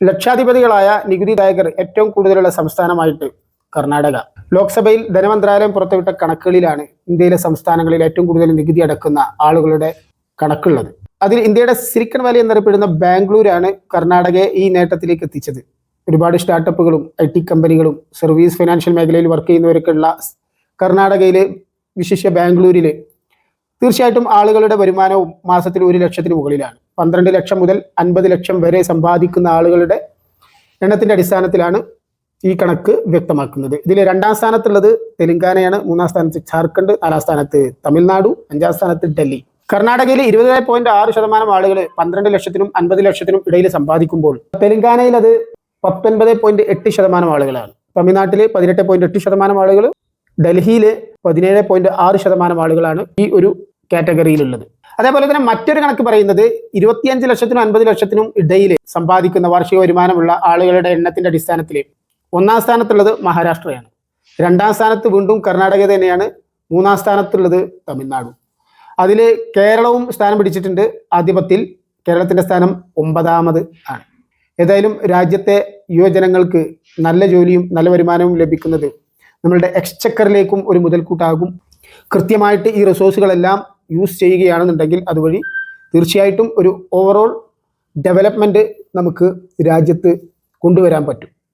ലക്ഷാധിപതികളായ നികുതിദായകർ ഏറ്റവും കൂടുതലുള്ള സംസ്ഥാനമായിട്ട് കർണാടക. ലോക്സഭയിൽ ധനമന്ത്രാലയം പുറത്തുവിട്ട കണക്കുകളിലാണ് ഇന്ത്യയിലെ സംസ്ഥാനങ്ങളിൽ ഏറ്റവും കൂടുതൽ നികുതി അടക്കുന്ന ആളുകളുടെ കണക്കുള്ളത്. അതിൽ ഇന്ത്യയുടെ സിലിക്കൺ വാലി എന്നറിയപ്പെടുന്ന ബാംഗ്ലൂരാണ് കർണാടകയെ ഈ നേട്ടത്തിലേക്ക് എത്തിച്ചത്. ഒരുപാട് സ്റ്റാർട്ടപ്പുകളും IT കമ്പനികളും സർവീസ് ഫിനാൻഷ്യൽ മേഖലയിൽ വർക്ക് ചെയ്യുന്നവർക്കുള്ള കർണാടകയിലെ വിശിഷ്യ ബാംഗ്ലൂരിൽ തീർച്ചയായിട്ടും ആളുകളുടെ വരുമാനവും മാസത്തിൽ 1 ലക്ഷത്തിന് മുകളിലാണ്. 12 ലക്ഷം മുതൽ 50 ലക്ഷം വരെ സമ്പാദിക്കുന്ന ആളുകളുടെ എണ്ണത്തിൻ്റെ അടിസ്ഥാനത്തിലാണ് ഈ കണക്ക് വ്യക്തമാക്കുന്നത്. ഇതിൽ 2ാം സ്ഥാനത്തുള്ളത് തെലങ്കാനയാണ്, 3ാം സ്ഥാനത്ത് ജാർഖണ്ഡ്, 4ാം സ്ഥാനത്ത് തമിഴ്നാടു, 5ാം സ്ഥാനത്ത് ഡൽഹി. കർണാടകയിൽ 20.6% ആളുകൾ 12 ലക്ഷത്തിനും 50 ലക്ഷത്തിനും ഇടയിൽ സമ്പാദിക്കുമ്പോൾ തെലങ്കാനയിൽ അത് 19.8% ആളുകളാണ്. തമിഴ്നാട്ടിൽ 18.8% ആളുകൾ, ഡൽഹിയിൽ 17.6% ആളുകളാണ് ഈ ഒരു കാറ്റഗറിയിലുള്ളത്. അതേപോലെ തന്നെ മറ്റൊരു കണക്ക് പറയുന്നത് 25 ലക്ഷത്തിനും 50 ലക്ഷത്തിനും ഇടയിൽ സമ്പാദിക്കുന്ന വാർഷിക വരുമാനമുള്ള ആളുകളുടെ എണ്ണത്തിന്റെ അടിസ്ഥാനത്തിൽ 1ാം സ്ഥാനത്തുള്ളത് മഹാരാഷ്ട്രയാണ്, 2ാം സ്ഥാനത്ത് വീണ്ടും കർണാടക തന്നെയാണ്, 3ാം സ്ഥാനത്തുള്ളത് തമിഴ്നാടു. അതിൽ കേരളവും സ്ഥാനം പിടിച്ചിട്ടുണ്ട്. ആദ്യപത്തിൽ കേരളത്തിന്റെ സ്ഥാനം 9ാമത് ആണ്. ഏതായാലും രാജ്യത്തെ യുവജനങ്ങൾക്ക് നല്ല ജോലിയും നല്ല വരുമാനവും ലഭിക്കുന്നത് നമ്മളുടെ എക്സ്ചക്കറിലേക്കും ഒരു മുതൽക്കൂട്ടാകും. കൃത്യമായിട്ട് ഈ റിസോഴ്സുകളെല്ലാം യൂസ് ചെയ്യുകയാണെന്നുണ്ടെങ്കിൽ അതുവഴി തീർച്ചയായിട്ടും ഒരു ഓവറോൾ ഡെവലപ്മെൻറ്റ് നമുക്ക് രാജ്യത്ത് കൊണ്ടുവരാൻ പറ്റും.